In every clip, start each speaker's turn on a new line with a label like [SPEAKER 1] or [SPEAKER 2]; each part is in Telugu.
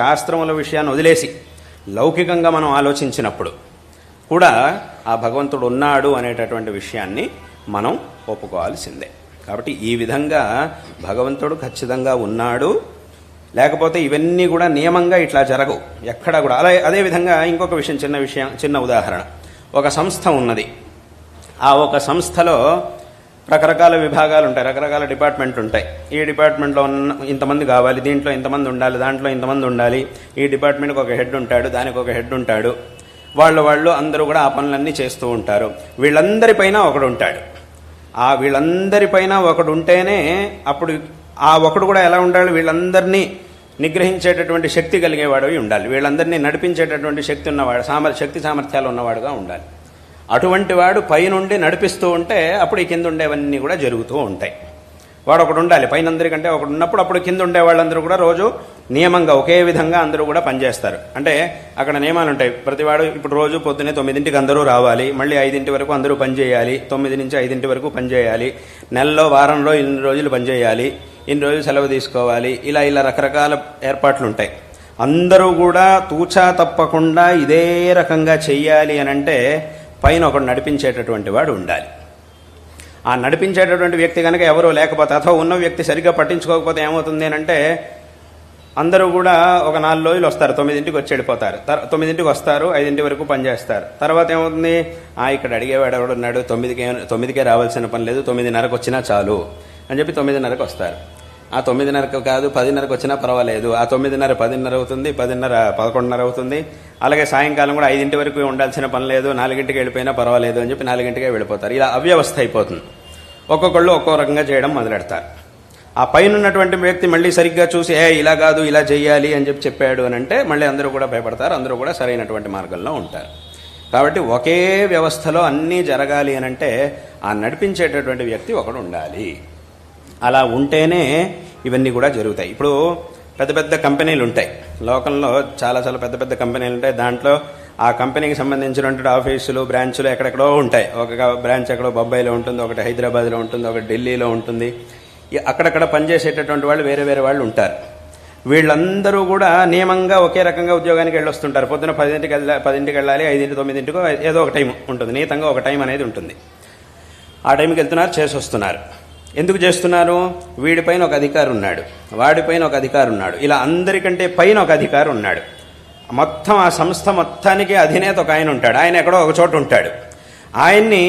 [SPEAKER 1] శాస్త్రముల విషయాన్ని వదిలేసి లౌకికంగా మనం ఆలోచించినప్పుడు కూడా ఆ భగవంతుడు ఉన్నాడు అనేటటువంటి విషయాన్ని మనం ఒప్పుకోవాల్సిందే. కాబట్టి ఈ విధంగా భగవంతుడు ఖచ్చితంగా ఉన్నాడు, లేకపోతే ఇవన్నీ కూడా నియమంగా ఇట్లా జరగవు ఎక్కడా కూడా. అదేవిధంగా ఇంకొక చిన్న ఉదాహరణ. ఒక సంస్థ ఉన్నది. ఆ ఒక సంస్థలో రకరకాల విభాగాలు ఉంటాయి, రకరకాల డిపార్ట్మెంట్లు ఉంటాయి. ఈ డిపార్ట్మెంట్లో ఇంతమంది కావాలి, దీంట్లో ఇంతమంది ఉండాలి, దాంట్లో ఇంతమంది ఉండాలి. ఈ డిపార్ట్మెంట్కి ఒక హెడ్ ఉంటాడు, దానికి ఒక హెడ్ ఉంటాడు. వాళ్ళు అందరూ కూడా ఆ పనులన్నీ చేస్తూ ఉంటారు. వీళ్ళందరిపైన ఒకడు ఉంటాడు. ఆ వీళ్ళందరిపైన ఒకడు ఉంటేనే అప్పుడు ఆ ఒకడు కూడా ఎలా ఉండాలి, వీళ్ళందరినీ నిగ్రహించేటటువంటి శక్తి కలిగేవాడు ఉండాలి, వీళ్ళందరినీ నడిపించేటటువంటి శక్తి ఉన్నవాడు, శక్తి సామర్థ్యాలు ఉన్నవాడుగా ఉండాలి. అటువంటి వాడు పైనుండి నడిపిస్తూ ఉంటే అప్పుడు ఈ కింద ఉండేవన్నీ కూడా జరుగుతూ ఉంటాయి. వాడు ఒకడు ఉండాలి పైనందరికంటే. ఒకడు ఉన్నప్పుడు అప్పుడు కింద ఉండే వాళ్ళందరూ కూడా రోజు నియమంగా ఒకే విధంగా అందరూ కూడా పనిచేస్తారు. అంటే అక్కడ నియమాలు ఉంటాయి. ప్రతివాడు ఇప్పుడు రోజు పొద్దున్నే 9ంటికి అందరూ రావాలి, మళ్ళీ 5 వరకు అందరూ పనిచేయాలి, 9 నుంచి 5 వరకు పనిచేయాలి, నెలలో వారంలో ఇన్ని రోజులు పనిచేయాలి, ఇన్ని రోజులు సెలవు తీసుకోవాలి, ఇలా రకరకాల ఏర్పాట్లు ఉంటాయి. అందరూ కూడా తూచా తప్పకుండా ఇదే రకంగా చెయ్యాలి అని అంటే పైన ఒకడు నడిపించేటటువంటి వాడు ఉండాలి. ఆ నడిపించేటటువంటి వ్యక్తి కనుక ఎవరో లేకపోతే, అథవా ఉన్న వ్యక్తి సరిగ్గా పట్టించుకోకపోతే ఏమవుతుంది అంటే అందరూ కూడా ఒక 4 రోజులు వస్తారు, 9ంటికి వచ్చి వెళ్ళిపోతారు. 9ంటికి వస్తారు, 5 వరకు పనిచేస్తారు. తర్వాత ఏమవుతుంది, ఇక్కడ అడిగేవాడు ఎవడున్నాడు, 9కే రావాల్సిన పని లేదు, 9:30కు వచ్చినా చాలు అని చెప్పి 9:30కు వస్తారు. ఆ 9:30కు కాదు 10:30కు వచ్చినా పర్వాలేదు. ఆ 9:30 10:30 అవుతుంది, 10:30 11:30 అవుతుంది. అలాగే సాయంకాలం కూడా 5 వరకు ఉండాల్సిన పని లేదు, 4ంటికి వెళ్ళిపోయినా పర్వాలేదు అని చెప్పి 4ంటికే వెళ్ళిపోతారు. ఇలా అవ్యవస్థ అయిపోతుంది. ఒక్కొక్కళ్ళు ఒక్కో రకంగా చేయడం మొదలెడతారు. ఆ పైన ఉన్నటువంటి వ్యక్తి మళ్ళీ సరిగ్గా చూసి ఇలా కాదు ఇలా చేయాలి అని చెప్పాడు అని అంటే మళ్ళీ అందరూ కూడా భయపడతారు, అందరూ కూడా సరైనటువంటి మార్గంలో ఉంటారు. కాబట్టి ఒకే వ్యవస్థలో అన్నీ జరగాలి అని అంటే ఆ నడిపించేటటువంటి వ్యక్తి ఒకడు ఉండాలి. అలా ఉంటేనే ఇవన్నీ కూడా జరుగుతాయి. ఇప్పుడు పెద్ద పెద్ద కంపెనీలు ఉంటాయి, లోకంలో చాలా పెద్ద పెద్ద కంపెనీలు ఉంటాయి. దాంట్లో ఆ కంపెనీకి సంబంధించినటువంటి ఆఫీసులు, బ్రాంచులు ఎక్కడెక్కడో ఉంటాయి. ఒక బ్రాంచ్ ఎక్కడో బొంబాయిలో ఉంటుంది, ఒకటి హైదరాబాద్లో ఉంటుంది, ఒకటి ఢిల్లీలో ఉంటుంది. అక్కడక్కడ పనిచేసేటటువంటి వాళ్ళు వేరే వాళ్ళు ఉంటారు. వీళ్ళందరూ కూడా నియమంగా ఒకే రకంగా ఉద్యోగానికి వెళ్ళొస్తుంటారు. పొద్దున 10ంటికి వెళ్ళాలి, 5 9 ఏదో ఒక టైం ఉంటుంది, నియతంగా ఒక టైం అనేది ఉంటుంది. ఆ టైంకి వెళ్తున్నారు, చేసి వస్తున్నారు. ఎందుకు చేస్తున్నారు, వీడిపైన ఒక అధికారి ఉన్నాడు, వాడిపైన ఒక అధికారి ఉన్నాడు, ఇలా అందరికంటే పైన ఒక అధికారి ఉన్నాడు. మొత్తం ఆ సంస్థ మొత్తానికి అధినేత ఒక ఆయన ఉంటాడు. ఆయన ఎక్కడో ఒక చోట ఉంటాడు. ఆయన్ని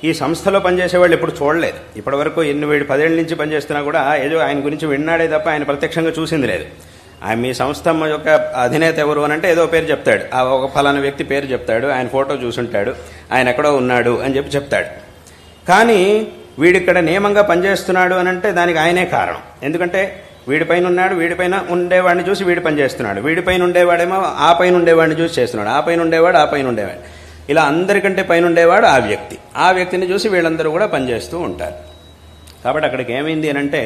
[SPEAKER 1] ఈ సంస్థలో పనిచేసేవాళ్ళు ఎప్పుడు చూడలేదు. ఇప్పటి వరకు వీడు 10 ఏళ్ళ నుంచి పనిచేస్తున్నా కూడా ఏదో ఆయన గురించి విన్నాడే తప్ప ఆయన ప్రత్యక్షంగా చూసింది లేదు. ఆయన మీ సంస్థ యొక్క అధినేత ఎవరు అని అంటే ఏదో పేరు చెప్తాడు, ఆ ఒక ఫలానా వ్యక్తి పేరు చెప్తాడు, ఆయన ఫోటో చూసుంటాడు, ఆయన ఎక్కడో ఉన్నాడు అని చెప్పి చెప్తాడు. కానీ వీడిక్కడ నియమంగా పనిచేస్తున్నాడు అని అంటే దానికి ఆయనే కారణం. ఎందుకంటే వీడిపైన ఉన్నాడు, వీడిపైన ఉండేవాడిని చూసి వీడి పనిచేస్తున్నాడు, వీడిపైన ఉండేవాడేమో ఆ పైన ఉండేవాడిని చూసి చేస్తున్నాడు, ఆ పైన ఉండేవాడు ఆ పైన ఉండేవాడు, ఇలా అందరికంటే పైన ఉండేవాడు ఆ వ్యక్తి. ఆ వ్యక్తిని చూసి వీళ్ళందరూ కూడా పనిచేస్తూ ఉంటారు. కాబట్టి అక్కడికి ఏమైంది అని అంటే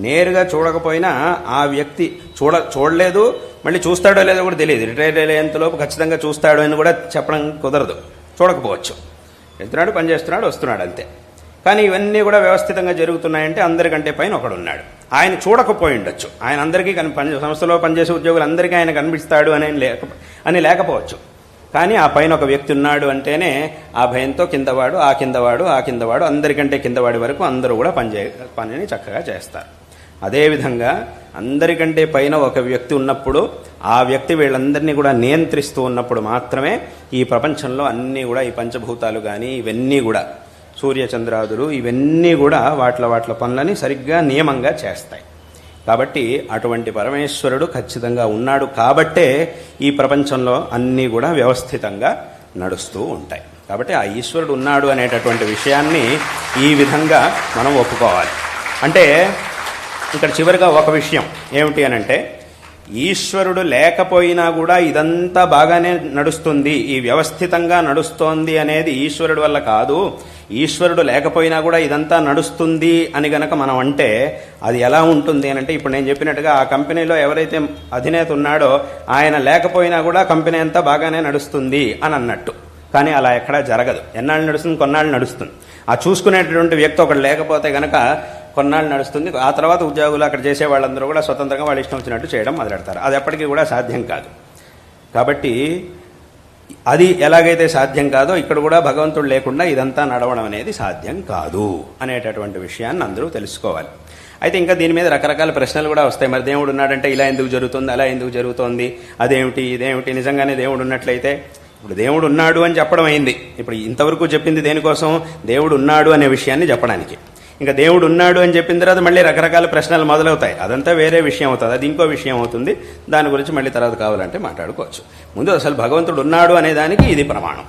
[SPEAKER 1] నేరుగా చూడకపోయినా ఆ వ్యక్తి చూడలేదు, మళ్ళీ చూస్తాడో లేదో కూడా తెలియదు. రిటైర్ అయ్యేంతలోపు ఖచ్చితంగా చూస్తాడో అని కూడా చెప్పడం కుదరదు, చూడకపోవచ్చు. వెళ్తున్నాడు, పనిచేస్తున్నాడు, వస్తున్నాడు, అంతే. కానీ ఇవన్నీ కూడా వ్యవస్థితంగా జరుగుతున్నాయంటే అందరికంటే పైన ఒకడున్నాడు. ఆయన చూడకపోయి ఉండొచ్చు, ఆయన అందరికీ సంస్థలో పనిచేసే ఉద్యోగులందరికీ ఆయన కనిపిస్తాడు అని లేకపోవచ్చు. కానీ ఆ పైన ఒక వ్యక్తి ఉన్నాడు అంటేనే ఆ భయంతో కిందవాడు, ఆ కిందవాడు అందరికంటే కిందవాడి వరకు అందరూ కూడా పనిని చక్కగా చేస్తారు. అదేవిధంగా అందరికంటే పైన ఒక వ్యక్తి ఉన్నప్పుడు ఆ వ్యక్తి వీళ్ళందరినీ కూడా నియంత్రిస్తూ ఉన్నప్పుడు మాత్రమే ఈ ప్రపంచంలో అన్నీ కూడా ఈ పంచభూతాలు కానీ ఇవన్నీ కూడా సూర్యచంద్రాదులు ఇవన్నీ కూడా వాట్ల పనులని సరిగ్గా నియమంగా చేస్తాయి. కాబట్టి అటువంటి పరమేశ్వరుడు ఖచ్చితంగా ఉన్నాడు కాబట్టే ఈ ప్రపంచంలో అన్నీ కూడా వ్యవస్థితంగా నడుస్తూ ఉంటాయి. కాబట్టి ఆ ఈశ్వరుడు ఉన్నాడు అనేటటువంటి విషయాన్ని ఈ విధంగా మనం ఒప్పుకోవాలి. అంటే ఇక్కడ చివరిగా ఒక విషయం ఏమిటి అనంటే ఈశ్వరుడు లేకపోయినా కూడా ఇదంతా బాగానే నడుస్తుంది, ఈ వ్యవస్థితంగా నడుస్తోంది అనేది ఈశ్వరుడు వల్ల కాదు, ఈశ్వరుడు లేకపోయినా కూడా ఇదంతా నడుస్తుంది అని గనక మనం అంటే అది ఎలా ఉంటుంది అని అంటే ఇప్పుడు నేను చెప్పినట్టుగా ఆ కంపెనీలో ఎవరైతే అధినేత ఉన్నాడో ఆయన లేకపోయినా కూడా కంపెనీ అంతా బాగానే నడుస్తుంది అని అన్నట్టు. కానీ అలా ఎక్కడా జరగదు. ఎన్నాళ్ళు నడుస్తుంది, కొన్నాళ్ళు నడుస్తుంది. ఆ చూసుకునేటటువంటి వ్యక్తి ఒకడు లేకపోతే గనక కొన్నాళ్ళు నడుస్తుంది. ఆ తర్వాత ఉద్యోగులు అక్కడ చేసే వాళ్ళందరూ కూడా స్వతంత్రంగా వాళ్ళు ఇష్టం వచ్చినట్టు చేయడం మొదలెడతారు. అది ఎప్పటికీ కూడా సాధ్యం కాదు. కాబట్టి అది ఎలాగైతే సాధ్యం కాదో ఇక్కడ కూడా భగవంతుడు లేకుండా ఇదంతా నడవడం అనేది సాధ్యం కాదు అనేటటువంటి విషయాన్ని అందరూ తెలుసుకోవాలి. అయితే ఇంకా దీని మీద రకరకాల ప్రశ్నలు కూడా వస్తాయి. మరి దేవుడు ఉన్నాడంటే ఇలా ఎందుకు జరుగుతుంది, అలా ఎందుకు జరుగుతోంది, అదేమిటి ఇదేమిటి, నిజంగానే దేవుడు ఉన్నట్లయితే ఇప్పుడు దేవుడు ఉన్నాడు అని చెప్పడం అయింది. ఇప్పుడు ఇంతవరకు చెప్పింది దేనికోసం? దేవుడు ఉన్నాడు అనే విషయాన్ని చెప్పడానికి. ఇంకా దేవుడు ఉన్నాడు అని చెప్పిన తర్వాత మళ్ళీ రకరకాల ప్రశ్నలు మొదలవుతాయి. అదంతా వేరే విషయం అవుతుంది, అది ఇంకో విషయం అవుతుంది. దాని గురించి మళ్ళీ తర్వాత కావాలంటే మాట్లాడుకోవచ్చు. ముందు అసలు భగవంతుడు ఉన్నాడు అనే దానికి ఇది ప్రమాణం.